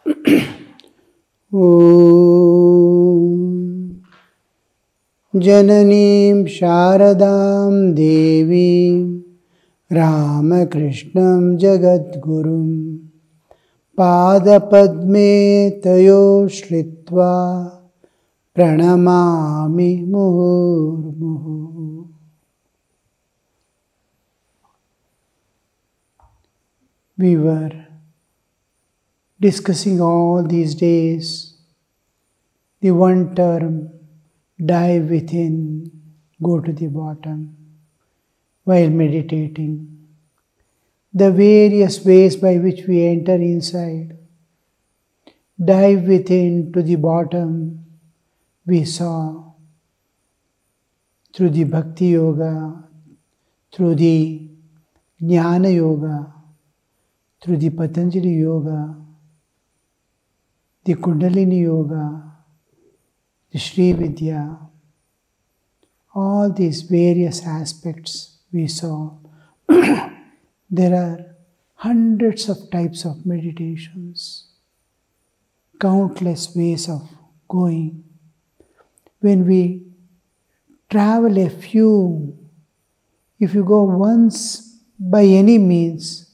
Om Jananim Sharadam Devim Ramakrishnam Jagadgurum Padapadme Tayo Shlitva Pranamami Muhurmuhu. We were discussing all these days the one term, dive within, go to the bottom, while meditating. The various ways by which we enter inside, dive within to the bottom, we saw through the Bhakti Yoga, through the Jnana Yoga, through the Patanjali Yoga, the Kundalini Yoga, the Sri Vidya, all these various aspects we saw. There are hundreds of types of meditations, countless ways of going. When we travel a few, if you go once by any means,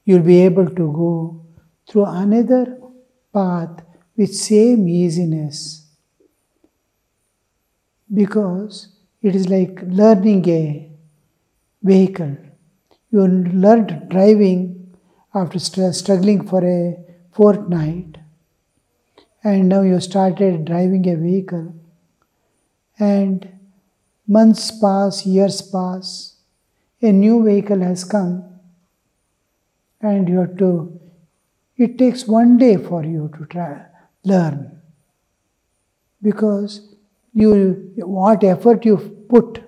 you'll be able to go through another path with same easiness. Because it is like learning a vehicle. You learned driving after struggling for a fortnight, and now you started driving a vehicle, and months pass, years pass, a new vehicle has come, and you have to, it takes one day for you to learn, because what effort you put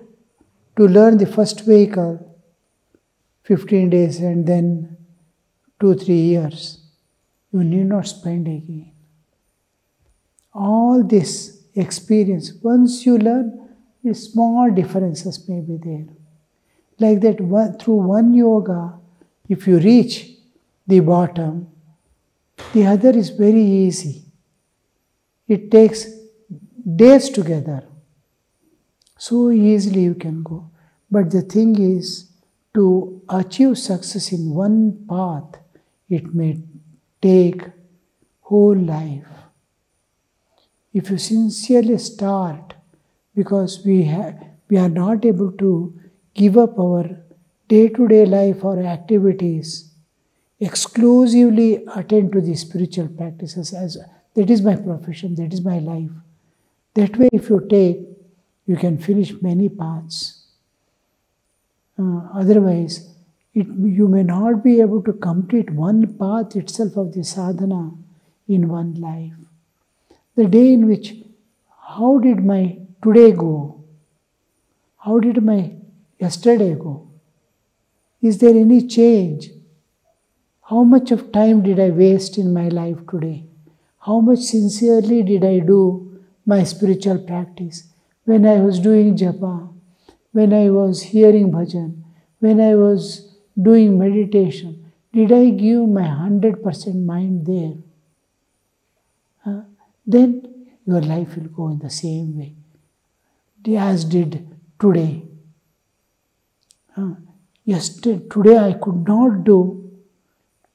to learn the first vehicle, 15 days and then 2-3 years, you need not spend again. All this experience, once you learn, small differences may be there. Like that, through one yoga, if you reach the bottom, the other is very easy. It takes days together. So easily you can go. But the thing is, to achieve success in one path, it may take whole life. If you sincerely start, because we are not able to give up our day-to-day life or activities, exclusively attend to the spiritual practices as that is my profession, that is my life. That way, if you take, you can finish many paths. Otherwise, you may not be able to complete one path itself of the sadhana in one life. The day in which, how did my today go? How did my yesterday go? Is there any change? How much of time did I waste in my life today? How much sincerely did I do my spiritual practice? When I was doing japa, when I was hearing bhajan, when I was doing meditation, did I give my 100% mind there? Then your life will go in the same way as did today. Today I could not do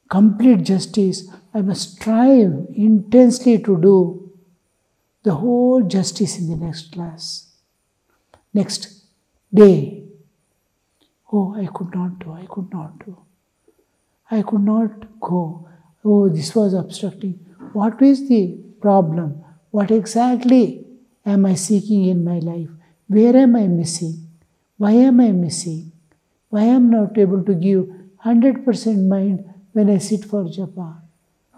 complete justice. I must strive intensely to do the whole justice in the next class. Next day, oh, I could not do. I could not go. Oh, this was obstructing. What is the problem? What exactly am I seeking in my life? Where am I missing? Why am I missing? Why am I not able to give 100% mind when I sit for japa?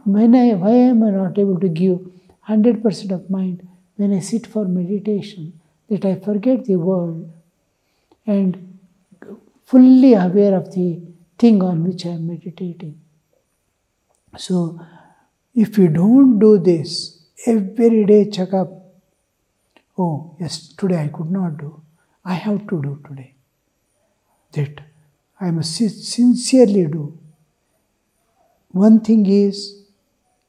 Why am I not able to give 100% of mind when I sit for meditation? That I forget the world and fully aware of the thing on which I am meditating. So, if you don't do this, every day check up, oh yes, today I could not do, I have to do today. That I must sincerely do. One thing is,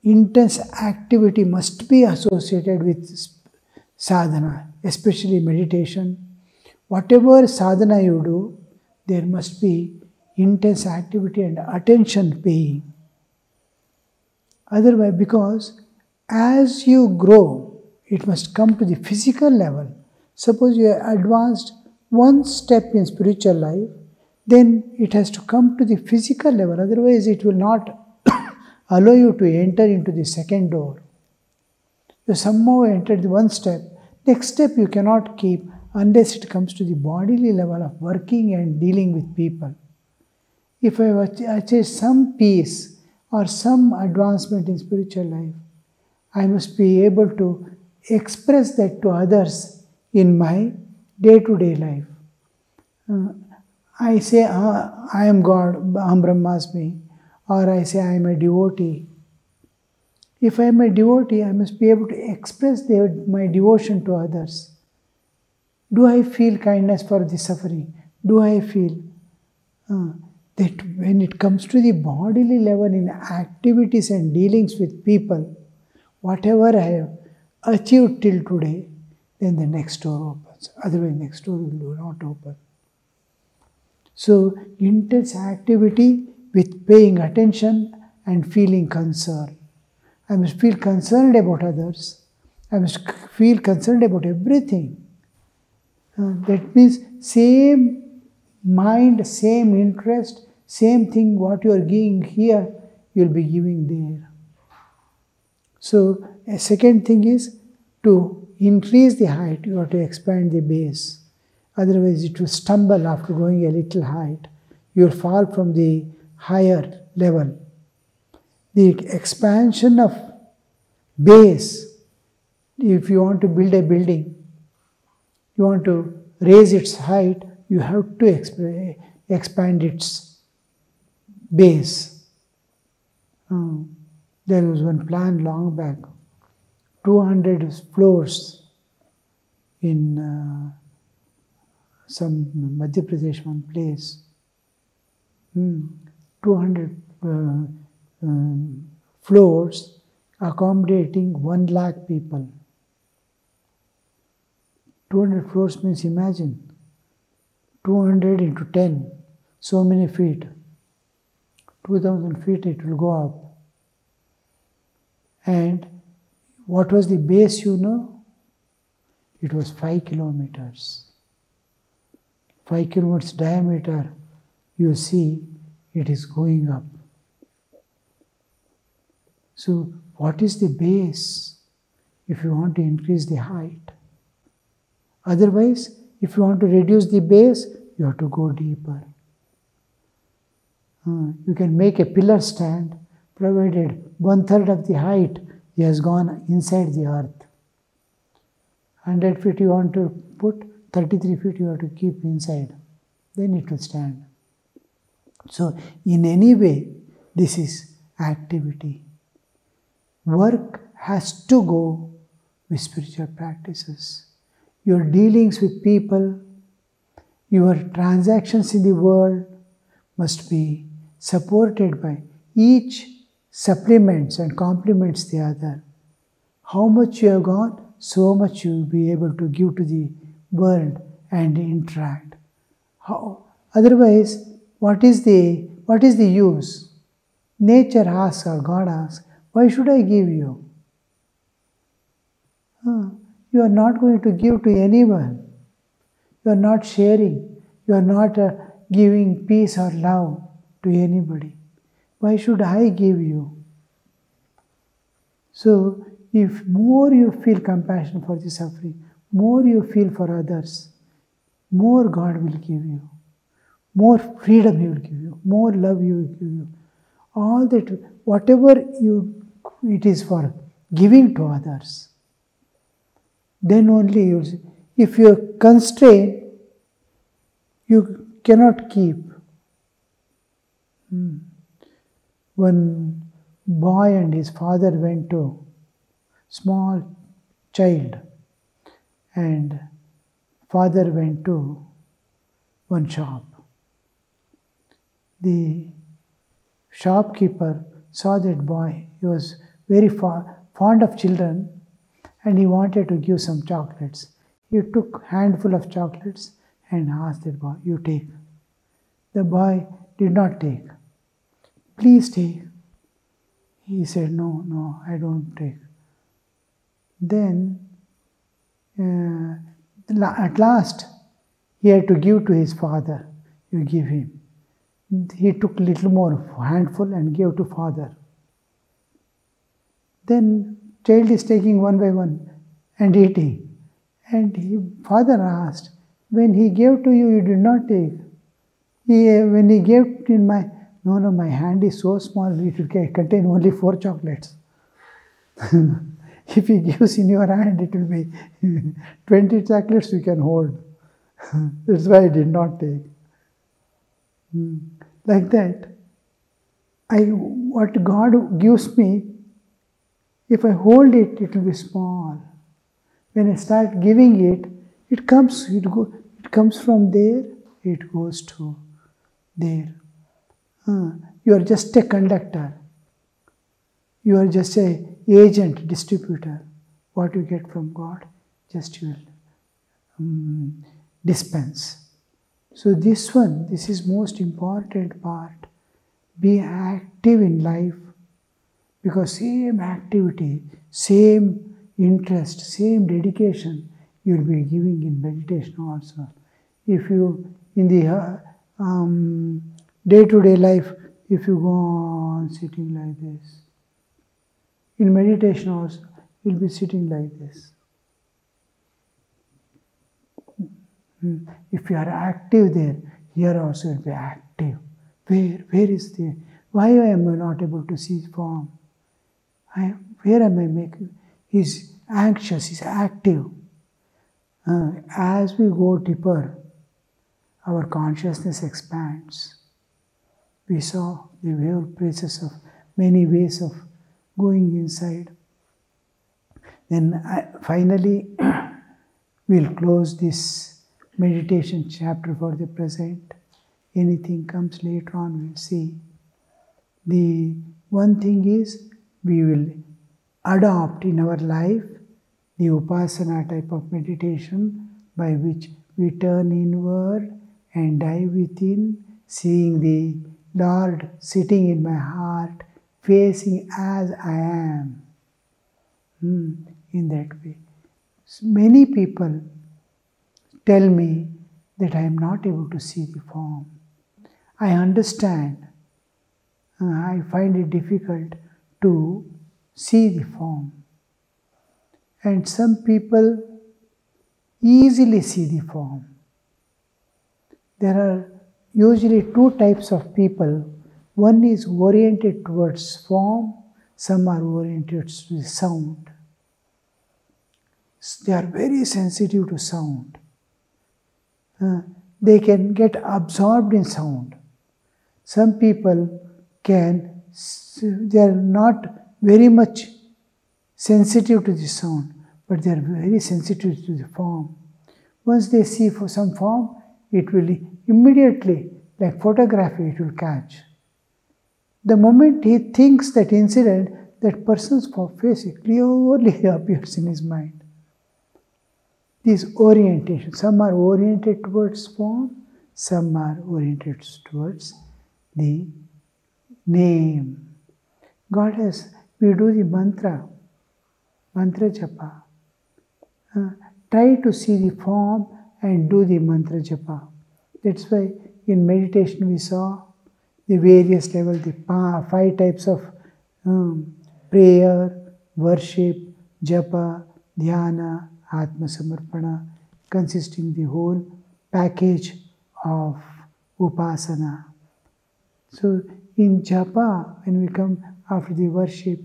intense activity must be associated with sadhana, especially meditation. Whatever sadhana you do, there must be intense activity and attention paying. Otherwise, because as you grow, it must come to the physical level. Suppose you are advanced one step in spiritual life, then it has to come to the physical level. Otherwise, it will not allow you to enter into the second door. You somehow entered the one step. Next step you cannot keep unless it comes to the bodily level of working and dealing with people. If I achieve some peace or some advancement in spiritual life, I must be able to express that to others in my day-to-day life. I say, I am God, Aham Brahmasmi, or I say I am a devotee. If I am a devotee, I must be able to express my devotion to others. Do I feel kindness for the suffering? Do I feel that when it comes to the bodily level in activities and dealings with people, whatever I have achieved till today, then the next door opens. Otherwise, next door will not open. So, intense activity with paying attention and feeling concern. I must feel concerned about others. I must feel concerned about everything. That means same mind, same interest, same thing what you are giving here, you will be giving there. So, a second thing is to increase the height, you have to expand the base. Otherwise, it will stumble after going a little height. You will fall from the higher level. The expansion of base, if you want to build a building, you want to raise its height, you have to expand its base. There was one plan long back, 200 floors in some Madhya Pradesh one place. 200 floors accommodating 1 lakh people. 200 floors means, imagine, 200 into 10, so many feet. 2000 feet it will go up. And what was the base, you know? It was 5 kilometers. 5 kilometers diameter, you see, it is going up. So, what is the base if you want to increase the height? Otherwise, if you want to reduce the base, you have to go deeper. You can make a pillar stand, provided 1/3 of the height has gone inside the earth. 100 feet you want to put, 33 feet you have to keep inside. Then it will stand. So, in any way, this is activity. Work has to go with spiritual practices. Your dealings with people, your transactions in the world must be supported by each supplements and complements the other. How much you have got, so much you will be able to give to the world and interact. Otherwise, what is the use? Nature asks or God asks, why should I give you? You are not going to give to anyone. You are not sharing. You are not giving peace or love to anybody. Why should I give you? So, if more you feel compassion for the suffering, more you feel for others, more God will give you. More freedom He will give you. More love He will give you. All that, whatever it is for giving to others. Then only you will see. If you are constrained, you cannot keep. One boy and his father went to small child, and father went to one shop. The shopkeeper saw that boy. He was very fond of children, and he wanted to give some chocolates. He took a handful of chocolates and asked the boy, "You take." The boy did not take. "Please take." He said, "No, no, I don't take." Then, at last, he had to give to his father. "You give him." He took a little more handful and gave to father. Then child is taking one by one and eating. And father asked, "When he gave to you, you did not take. When he gave in my..." No, my hand is so small, it will contain only 4 chocolates. If he gives in your hand, it will be 20 chocolates you can hold. That's why I did not take. Like that, what God gives me, if I hold it, it will be small. When I start giving it, it comes from there, it goes to there. You are just a conductor. You are just an agent, distributor. What you get from God, just you will dispense. So this is most important part. Be active in life, because same activity, same interest, same dedication you will be giving in meditation also. If you, in the day-to-day life, if you go on sitting like this, in meditation also, you'll be sitting like this. If you are active there, here also you'll be active. Where is the... Why am I not able to see form? Where am I making... He's anxious, he's active. As we go deeper, our consciousness expands. We saw the whole process of many ways of going inside. Then finally, we'll close this meditation chapter for the present. Anything comes later on, we'll see. The one thing is, we will adopt in our life the upasana type of meditation by which we turn inward and dive within, seeing the Lord sitting in my heart, facing as I am. In that way. Many people tell me that I am not able to see the form. I understand. I find it difficult to see the form. And some people easily see the form. There are usually 2 types of people. One is oriented towards form, some are oriented to the sound. They are very sensitive to sound. They can get absorbed in sound. Some people they are not very much sensitive to the sound, but they are very sensitive to the form. Once they see for some form, it will immediately, like photography, it will catch. The moment he thinks that incident, that person's face clearly appears in his mind. This orientation, some are oriented towards form, some are oriented towards the name. God has, we do the mantra japa. Try to see the form and do the mantra japa. That's why in meditation we saw the various levels, the 5 types of prayer, worship, japa, dhyana, atma samarpana, consisting the whole package of upasana. So in japa, when we come after the worship,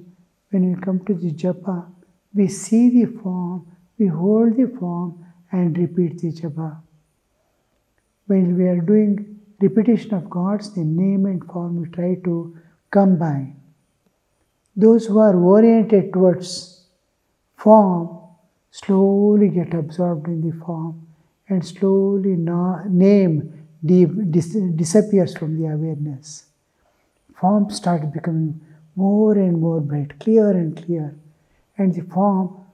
when we come to the japa, we see the form, we hold the form and repeat the japa. When we are doing repetition of God's name and form, we try to combine. Those who are oriented towards form slowly get absorbed in the form, and slowly name disappears from the awareness. Form starts becoming more and more bright, clear and clear. And the form,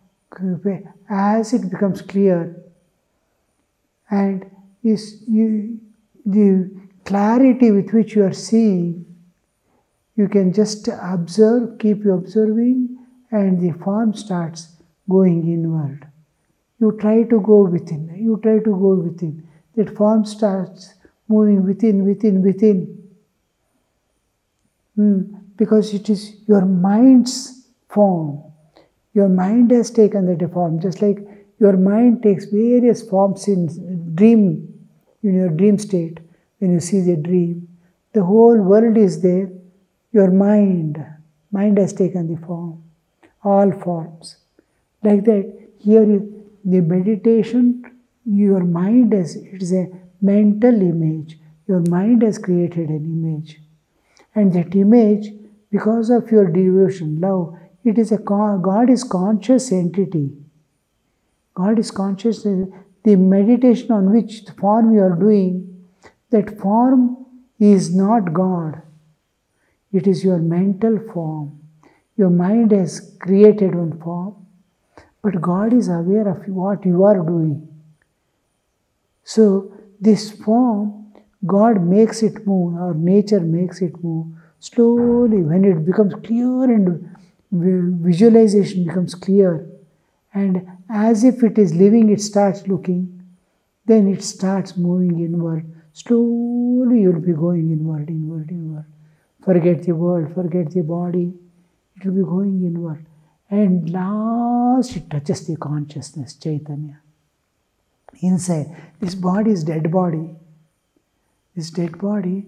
as it becomes clear, and the clarity with which you are seeing, you can just observe, keep observing, and the form starts going inward. You try to go within, That form starts moving within. Because it is your mind's form. Your mind has taken that form, just like your mind takes various forms in your dream state. When you see the dream, the whole world is there. Your mind has taken the form, all forms. Like that, here the meditation, your mind it is a mental image. Your mind has created an image. And that image, because of your devotion, love, God is conscious entity. God is conscious. The meditation on which the form you are doing, that form is not God. It is your mental form. Your mind has created one form, but God is aware of what you are doing. So this form, God makes it move, or nature makes it move slowly. When it becomes clear and visualization becomes clear, and as if it is living, it starts looking, then it starts moving inward. Slowly you will be going inward. Forget the world, forget the body. It will be going inward. And last it touches the consciousness, Chaitanya. Inside, this body is dead body. This dead body,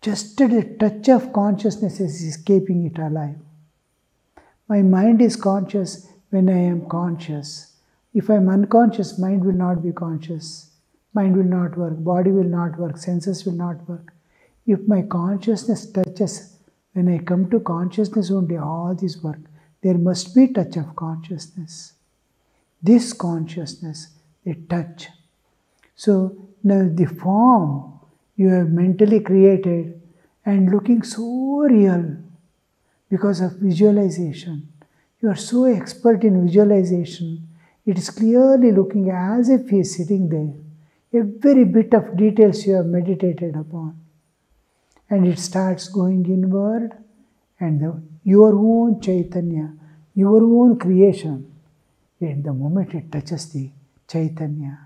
just at the touch of consciousness is keeping it alive. My mind is conscious when I am conscious. If I am unconscious, mind will not be conscious. Mind will not work, body will not work, senses will not work. If my consciousness touches, when I come to consciousness only, all this work, there must be touch of consciousness. This consciousness, the touch. So now the form you have mentally created and looking so real because of visualization. You are so expert in visualization. It is clearly looking as if he is sitting there. Every bit of details you have meditated upon. And it starts going inward, and your own Chaitanya, your own creation, at the moment it touches the Chaitanya.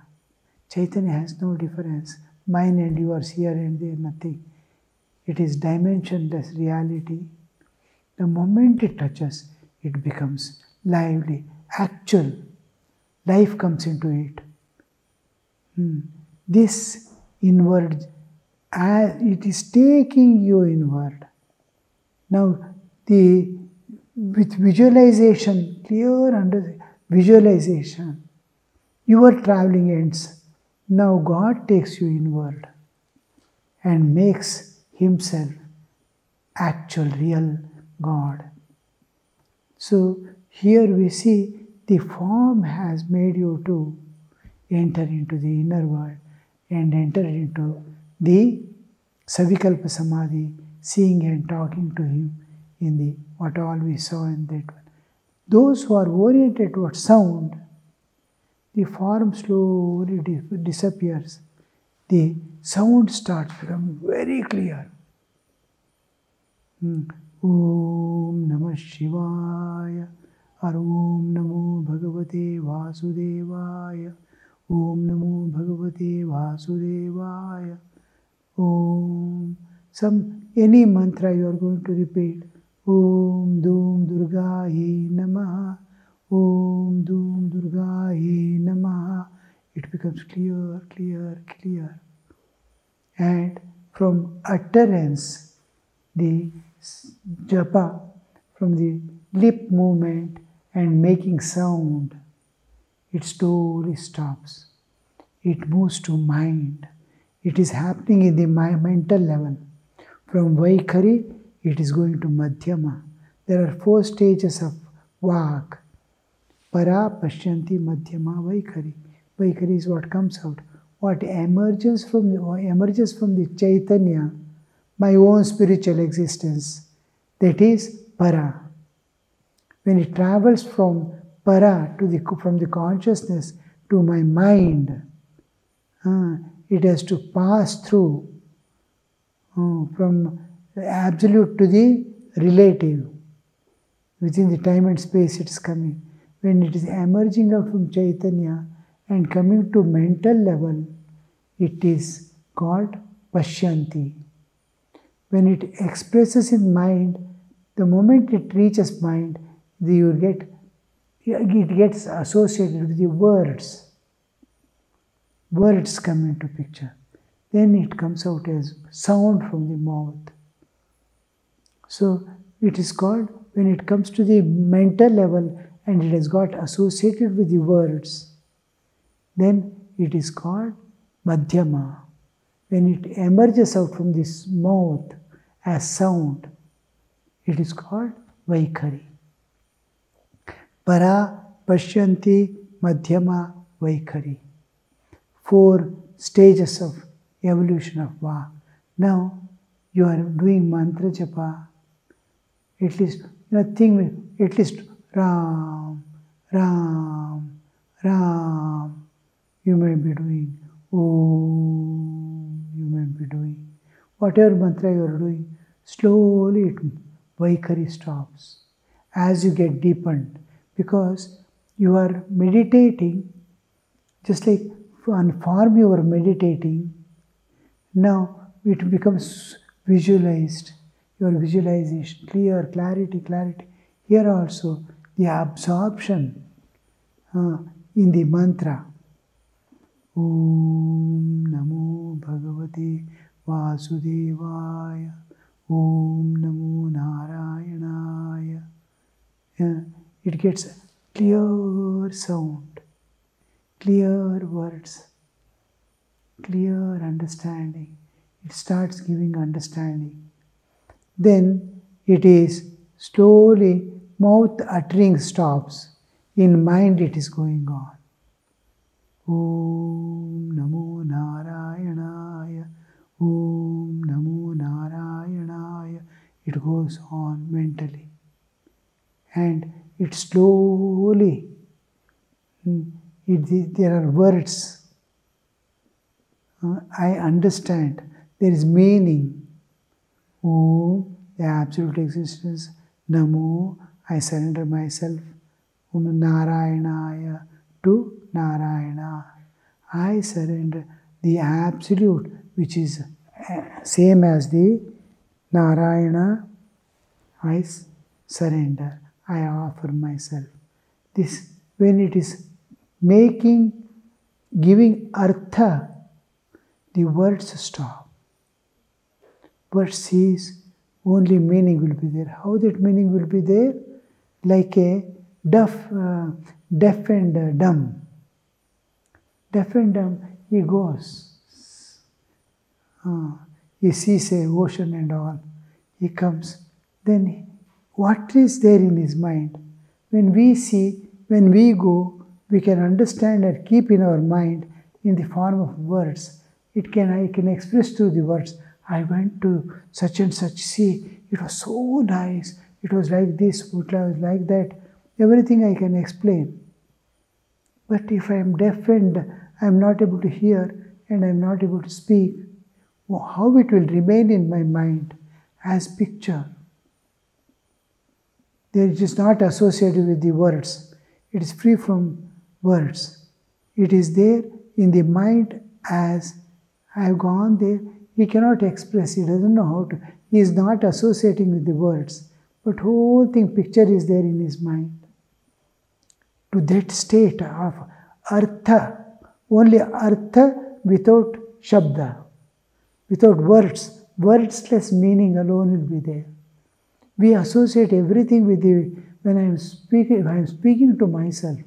Chaitanya has no difference. Mine and yours, here and there, nothing. It is dimensionless reality. The moment it touches, it becomes lively, actual. Life comes into it. This inward, it is taking you inward. Now, with visualization, clear under visualization, your traveling ends. Now God takes you inward and makes Himself actual, real God. So here we see the form has made you to enter into the inner world and enter into the Savikalpa Samadhi, seeing and talking to Him in the what all we saw in that one. Those who are oriented towards sound, the form slowly disappears. The sound starts becoming very clear. Om Namah Shivaya, or Om Namo Bhagavate Vasudevaya, Om Namo Bhagavate Vasudevaya, Om. Any mantra you are going to repeat. Om Dum Durgaye Namaha, Om Dum Durgaye Namaha. It becomes clear, clear, clear. And from utterance, the japa, from the lip movement and making sound, it slowly stops. It moves to mind. It is happening in the mental level. From Vaikhari, it is going to Madhyama. There are 4 stages of Vak. Para, Pashyanti, Madhyama, Vaikhari. Vaikhari is what comes out. What emerges from the Chaitanya, my own spiritual existence. That is para. When it travels from para from the consciousness to my mind, it has to pass through from the absolute to the relative. Within the time and space it is coming. When it is emerging out from Chaitanya and coming to mental level, it is called Pashyanti. When it expresses in mind, the moment it reaches mind, it gets associated with the words. Words come into picture. Then it comes out as sound from the mouth. So it is called, when it comes to the mental level and it has got associated with the words, then it is called Madhyama. When it emerges out from this mouth as sound, it is called Vaikhari. Para, Pashyanti, Madhyama, Vaikhari. 4 stages of evolution of Va. Now you are doing mantra japa, at least nothing, at least Ram, Ram, Ram. You may be doing Om, you may be doing whatever mantra you are doing. Slowly Vaikhari stops as you get deepened, because you are meditating, just like on form you are meditating. Now it becomes visualized. Your visualization, clear, clarity. Here also the absorption in the mantra. Om Namo Bhagavate Vasudevaya. Om Namo Narayanaya. It gets clear sound, clear words, clear understanding. It starts giving understanding. Then it is slowly, mouth uttering stops. In mind it is going on. Om Namo Narayanaya. Om Namo Narayanaya. It goes on mentally. And it slowly, there are words. I understand. There is meaning. Om, the absolute existence. Namo, I surrender myself. Om Narayanaya, to Narayana. I surrender the absolute, which is same as the Narayana. I surrender. I offer myself. This, when it is giving artha, the words stop. Words cease, only meaning will be there. How that meaning will be there? Like a deaf and dumb. Deaf and dumb, he goes. He sees a ocean and all. He comes. Then what is there in his mind? When we see, when we go, we can understand and keep in our mind in the form of words. I can express through the words. I went to such and such, see, it was so nice. It was like this, it was like that. Everything I can explain. But if I am deaf and I am not able to hear and I am not able to speak, how it will remain in my mind as picture? It is not associated with the words. It is free from words. It is there in the mind as I have gone there. He cannot express, he doesn't know how to. He is not associating with the words. But whole thing, picture is there in his mind. To that state of artha, only artha without shabda, without words. Wordsless meaning alone will be there. We associate everything with the, when I am speaking, if I am speaking to myself,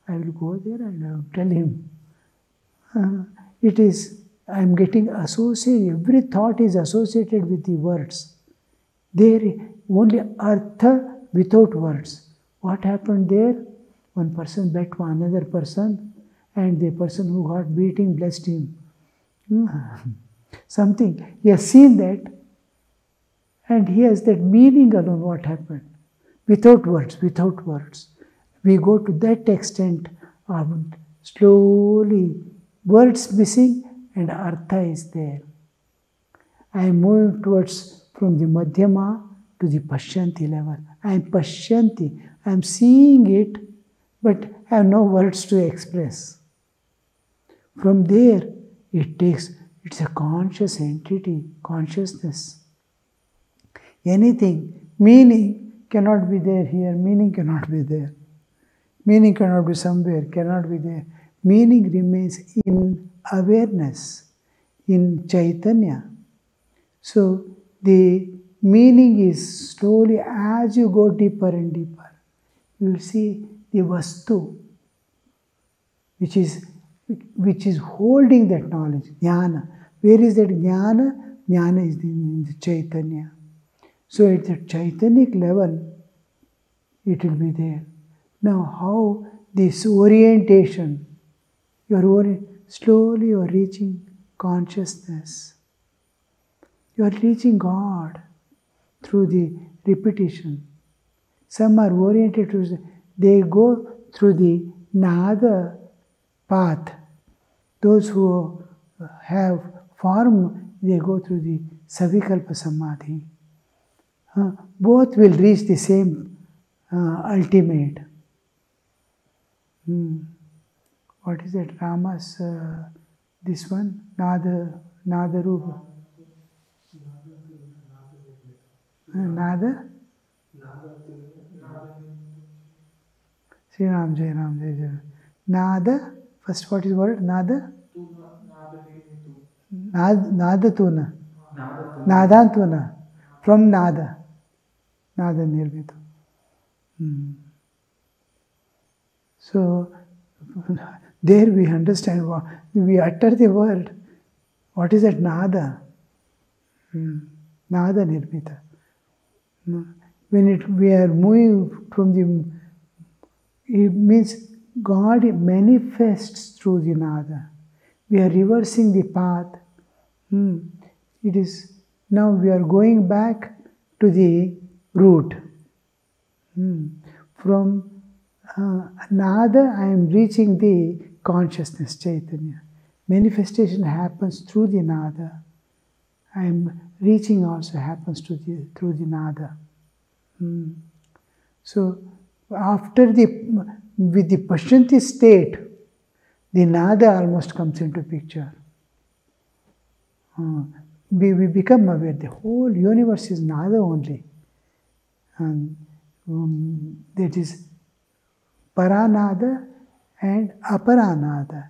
I will go there and I will tell him. I am getting associated, every thought is associated with the words. There, only artha without words. What happened there? One person bet another person, and the person who got beating blessed him. Something. He has seen that, and he has that meaning alone what happened. without words, without words. We go to that extent of slowly, words missing and artha is there. I am moving towards from the Madhyama to the Pashyanti level. I am Pashyanti, I am seeing it, but I have no words to express. From there, it's a conscious entity, consciousness. Anything, meaning cannot be there here, meaning cannot be there. Meaning cannot be somewhere, cannot be there. Meaning remains in awareness, in Chaitanya. So the meaning is slowly, as you go deeper and deeper, you will see the Vastu, which is holding that knowledge, Jnana. Where is that Jnana? Jnana is in the Chaitanya. So at the Chaitanic level, it will be there. Now how this orientation, slowly you are reaching consciousness. You are reaching God through the repetition. Some are oriented to, they go through the Nada path. Those who have form, they go through the Savikalpa Samadhi. Both will reach the same ultimate. What is that? Rama's, this one? Nada Rupa. Nada? Sri Ram, Jai Ram, Jai Jai. Nada? First, what is the word? Nada? Nada Tuna. Nadantuna. From Nada. Nada Nirmita. So, there we understand, we utter the word. What is that Nada? Nada Nirmita. When we are moving from the, it means God manifests through the Nada. We are reversing the path. It is, now we are going back to the root. From Nada, I am reaching the consciousness, Chaitanya. Manifestation happens through the Nada. I am reaching also happens through the Nada. So, after with the Pashyanti state, the Nada almost comes into picture. We become aware the whole universe is Nada only. And that is Paranada and Aparanada.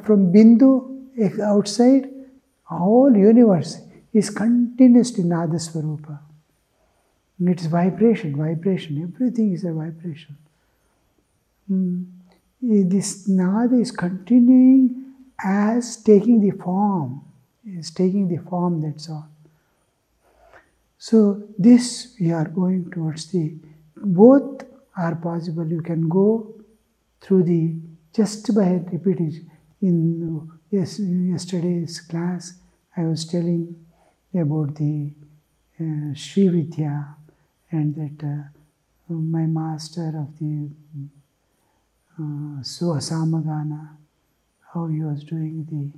From Bindu outside, whole universe is continuously Nada Swarupa. It is vibration, everything is a vibration. This Nada is continuing as taking the form, that's all. So this we are going towards both are possible. You can go through just by repeating. In yesterday's class, I was telling about the Sri Vidya and that my master of the Samagana, how he was doing the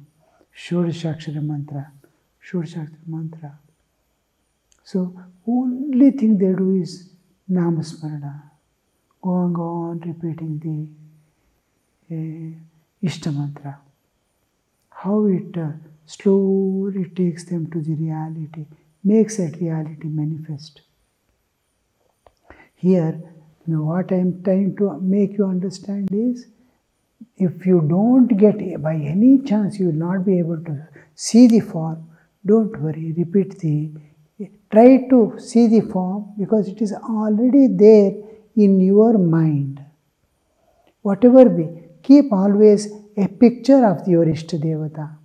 Shodashakshara mantra. So, only thing they do is Namasmarana, going on repeating the Ishta mantra. How it slowly takes them to the reality, makes that reality manifest. Here, what I am trying to make you understand is, if you don't get, by any chance you will not be able to see the form, don't worry, try to see the form because it is already there in your mind. Whatever be, keep always a picture of your Ishta Devata.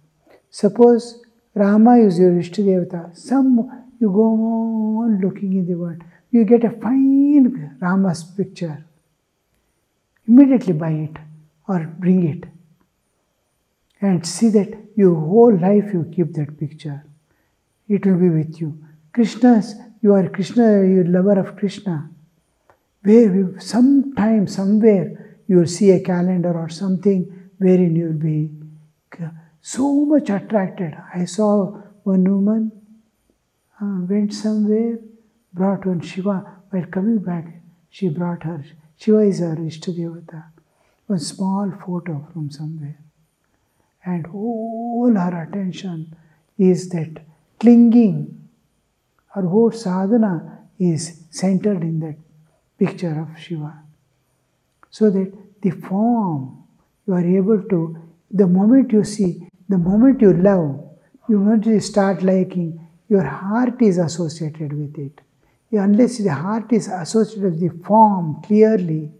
Suppose Rama is your Ishta Devata, you go on looking in the world, you get a fine Rama's picture. Immediately buy it or bring it and see that your whole life you keep that picture. It will be with you. You are Krishna, you are lover of Krishna. where sometime, somewhere, you will see a calendar or something wherein you will be so much attracted. I saw one woman went somewhere, brought one Shiva. While coming back, she brought her, Shiva is her Ishtadevata, one small photo from somewhere. And all her attention is that clinging. Her whole sadhana is centered in that picture of Shiva. So that the form, you are able to, the moment you see, the moment you love, you want to start liking, your heart is associated with it. Unless the heart is associated with the form clearly,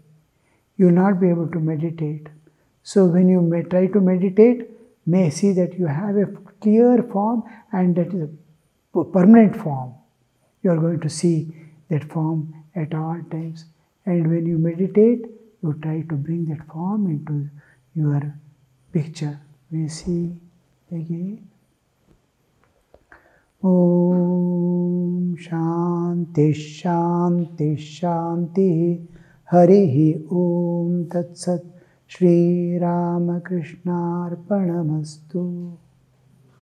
you will not be able to meditate. So when you may try to meditate, may see that you have a clear form and that is a permanent form. You are going to see that form at all times. And when you meditate, you try to bring that form into your picture. We see again. Om Shanti Shanti Shanti Harihi Om Tat Sat Shri Ramakrishna Arpanamastu.